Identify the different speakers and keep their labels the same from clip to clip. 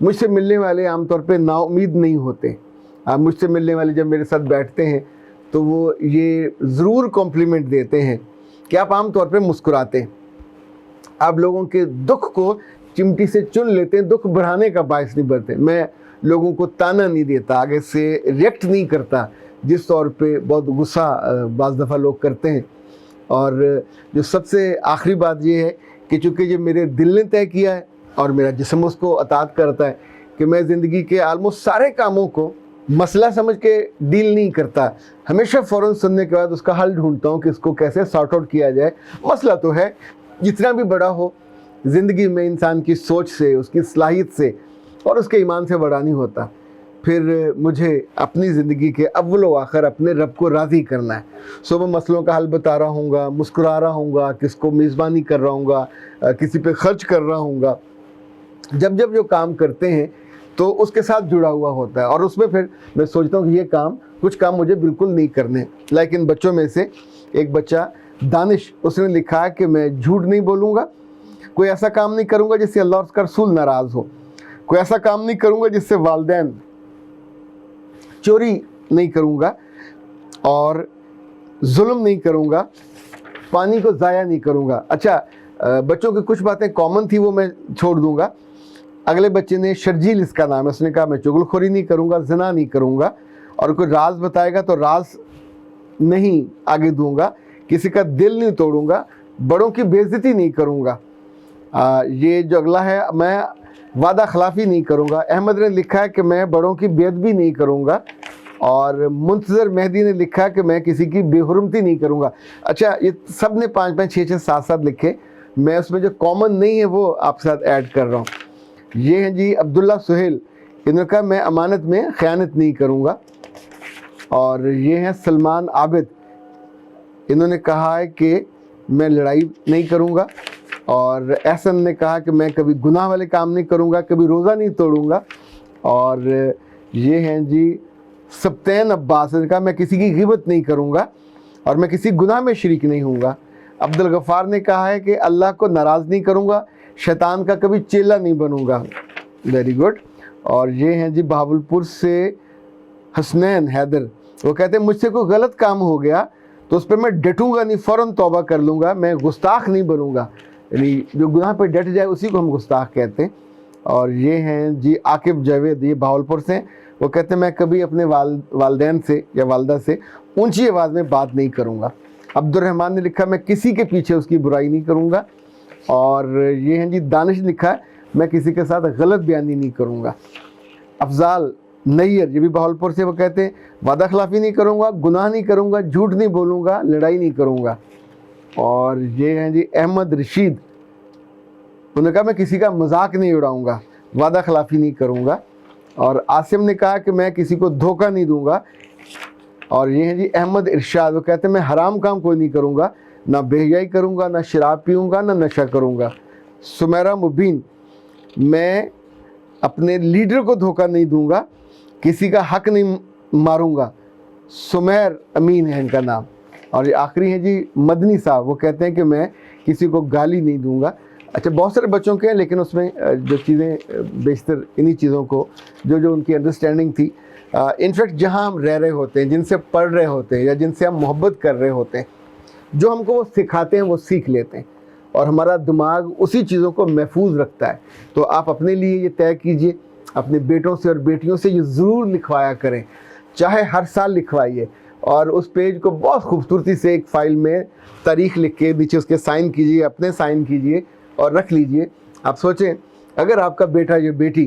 Speaker 1: مجھ سے ملنے والے عام طور پہ نا امید نہیں ہوتے. مجھ سے ملنے والے جب میرے ساتھ بیٹھتے ہیں تو وہ یہ ضرور کمپلیمنٹ دیتے ہیں کہ آپ عام طور پہ مسکراتے ہیں, آپ لوگوں کے دکھ کو چمٹی سے چن لیتے ہیں, دکھ بڑھانے کا باعث نہیں بنتے. میں لوگوں کو تانا نہیں دیتا, آگے سے ریئیکٹ نہیں کرتا جس طور پہ بہت غصہ بعض دفعہ لوگ کرتے ہیں. اور جو سب سے آخری بات یہ ہے کہ چونکہ یہ میرے دل نے طے کیا ہے اور میرا جسم اس کو اطاعت کرتا ہے کہ میں زندگی کے آلموسٹ سارے کاموں کو مسئلہ سمجھ کے ڈیل نہیں کرتا, ہمیشہ فوراً سننے کے بعد اس کا حل ڈھونڈتا ہوں کہ اس کو کیسے سارٹ آؤٹ کیا جائے. مسئلہ تو ہے جتنا بھی بڑا ہو زندگی میں انسان کی سوچ سے, اس کی صلاحیت سے اور اس کے ایمان سے بڑا نہیں ہوتا. پھر مجھے اپنی زندگی کے اول و آخر اپنے رب کو راضی کرنا ہے. میں مسئلوں کا حل بتا رہا ہوں گا, مسکرا رہا ہوں گا, کس کو میزبانی کر رہا ہوں گا, کسی پہ خرچ کر رہا ہوں گا. جب جو کام کرتے ہیں تو اس کے ساتھ جڑا ہوا ہوتا ہے, اور اس میں پھر میں سوچتا ہوں کہ یہ کچھ کام مجھے بالکل نہیں کرنے. لیکن بچوں میں سے ایک بچہ دانش, اس نے لکھا ہے کہ میں جھوٹ نہیں بولوں گا, کوئی ایسا کام نہیں کروں گا جس سے اللہ اور اس کا رسول ناراض ہو, کوئی ایسا کام نہیں کروں گا جس سے والدین, چوری نہیں کروں گا اور ظلم نہیں کروں گا, پانی کو ضائع نہیں کروں گا. اچھا, بچوں کی کچھ باتیں کامن تھی وہ میں چھوڑ دوں گا. اگلے بچے نے شرجیل اس کا نام ہے, اس نے کہا میں چغل خوری نہیں کروں گا, زنا نہیں کروں گا, اور کوئی راز بتائے گا تو راز نہیں آگے دوں گا, کسی کا دل نہیں توڑوں گا, بڑوں کی بے عزتی نہیں کروں گا. یہ جو اگلا ہے, میں وعدہ خلافی نہیں کروں گا. احمد نے لکھا ہے کہ میں بڑوں کی بے ادبی نہیں کروں گا, اور منتظر مہدی نے لکھا ہے کہ میں کسی کی بے حرمتی نہیں کروں گا. اچھا, یہ سب نے 5 5 6 6 7 7 لکھے, میں اس میں جو کامن نہیں ہے وہ آپ کے ساتھ ایڈ کر رہا ہوں. یہ ہیں جی عبداللہ سہیل, انہوں نے کہا میں امانت میں خیانت نہیں کروں گا. اور یہ ہیں سلمان عابد, انہوں نے کہا ہے کہ میں لڑائی نہیں کروں گا. اور احسن نے کہا کہ میں کبھی گناہ والے کام نہیں کروں گا, کبھی روزہ نہیں توڑوں گا. اور یہ ہیں جی سبتین عباس, نے کہا میں کسی کی غیبت نہیں کروں گا اور میں کسی گناہ میں شریک نہیں ہوں گا. عبدالغفار نے کہا ہے کہ اللہ کو ناراض نہیں کروں گا, شیطان کا کبھی چیلا نہیں بنوں گا. Very good. اور یہ ہیں جی بہاولپور سے حسنین حیدر, وہ کہتے ہیں مجھ سے کوئی غلط کام ہو گیا تو اس پہ میں ڈٹوں گا نہیں, فوراً توبہ کر لوں گا, میں گستاخ نہیں بنوں گا. یعنی جو گناہ پہ ڈٹ جائے اسی کو ہم گستاخ کہتے ہیں. اور یہ ہیں جی عاقب جاوید, یہ بہاولپور سے, وہ کہتے ہیں میں کبھی اپنے والدین سے یا والدہ سے اونچی آواز میں بات نہیں کروں گا. عبد الرحمن نے لکھا میں کسی کے پیچھے اس کی برائی نہیں کروں گا. اور یہ ہیں جی دانش نے لکھا ہے میں کسی کے ساتھ غلط بیانی نہیں کروں گا. افضال نیر, یہ بھی بہاولپور سے, وہ کہتے ہیں وعدہ خلافی نہیں کروں گا, گناہ نہیں کروں گا, جھوٹ نہیں بولوں گا, لڑائی نہیں کروں گا. اور یہ ہیں جی احمد رشید, انہوں نے کہا میں کسی کا مذاق نہیں اڑاؤں گا, وعدہ خلافی نہیں کروں گا. اور عاصم نے کہا کہ میں کسی کو دھوکہ نہیں دوں گا. اور یہ ہیں جی احمد ارشاد, وہ کہتے ہیں میں حرام کام کوئی نہیں کروں گا, نہ بے حیائی کروں گا, نہ شراب پیوں گا, نہ نشہ کروں گا. سمیرہ مبین, میں اپنے لیڈر کو دھوکہ نہیں دوں گا, کسی کا حق نہیں ماروں گا. سمیر امین ہے ان کا نام. اور یہ آخری ہیں جی مدنی صاحب, وہ کہتے ہیں کہ میں کسی کو گالی نہیں دوں گا. اچھا, بہت سارے بچوں کے ہیں, لیکن اس میں جو چیزیں بیشتر انہی چیزوں کو جو ان کی انڈرسٹینڈنگ تھی, انفیکٹ جہاں ہم رہ رہے ہوتے ہیں, جن سے پڑھ رہے ہوتے ہیں یا جن سے ہم محبت کر رہے ہوتے ہیں, جو ہم کو وہ سکھاتے ہیں وہ سیکھ لیتے ہیں, اور ہمارا دماغ اسی چیزوں کو محفوظ رکھتا ہے. تو آپ اپنے لیے یہ طے کیجئے, اپنے بیٹوں سے اور بیٹیوں سے یہ ضرور لکھوایا کریں, چاہے ہر سال لکھوائیے, اور اس پیج کو بہت خوبصورتی سے ایک فائل میں تاریخ لکھ کے نیچے اس کے سائن کیجئے, اپنے سائن کیجئے اور رکھ لیجئے. آپ سوچیں اگر آپ کا بیٹا یا بیٹی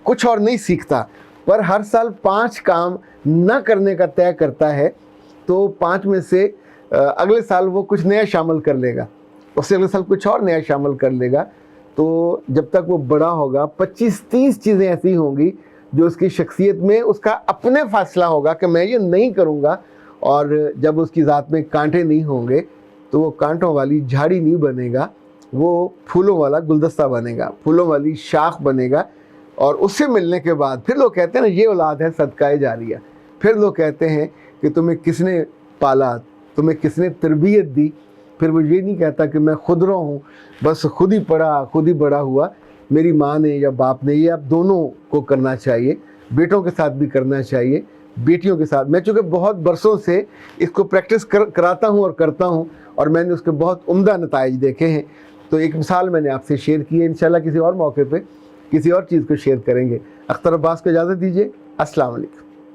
Speaker 1: کچھ اور نہیں سیکھتا پر ہر سال 5 کام نہ کرنے کا طے کرتا ہے, تو 5 میں سے اگلے سال وہ کچھ نیا شامل کر لے گا, اس سے اگلے سال کچھ اور نیا شامل کر لے گا. تو جب تک وہ بڑا ہوگا 25-30 چیزیں ایسی ہوں گی جو اس کی شخصیت میں اس کا اپنے فیصلہ ہوگا کہ میں یہ نہیں کروں گا. اور جب اس کی ذات میں کانٹے نہیں ہوں گے تو وہ کانٹوں والی جھاڑی نہیں بنے گا, وہ پھولوں والا گلدستہ بنے گا, پھولوں والی شاخ بنے گا. اور اس سے ملنے کے بعد پھر لوگ کہتے ہیں نا یہ اولاد ہے صدقہ جاریہ. پھر لوگ کہتے ہیں کہ تمہیں کس نے پالا, تمہیں کس نے تربیت دی. پھر وہ یہ نہیں کہتا کہ میں خود رو ہوں, بس خود ہی پڑھا خود ہی بڑا ہوا. میری ماں نے یا باپ نے، یہ آپ دونوں کو کرنا چاہیے، بیٹوں کے ساتھ بھی کرنا چاہیے، بیٹیوں کے ساتھ۔ میں چونکہ بہت برسوں سے اس کو پریکٹس کراتا ہوں اور کرتا ہوں، اور میں نے اس کے بہت عمدہ نتائج دیکھے ہیں، تو ایک مثال میں نے آپ سے شیئر کی ہے۔ انشاءاللہ کسی اور موقع پہ کسی اور چیز کو شیئر کریں گے۔ اختر عباس کو اجازت دیجیے، السلام علیکم۔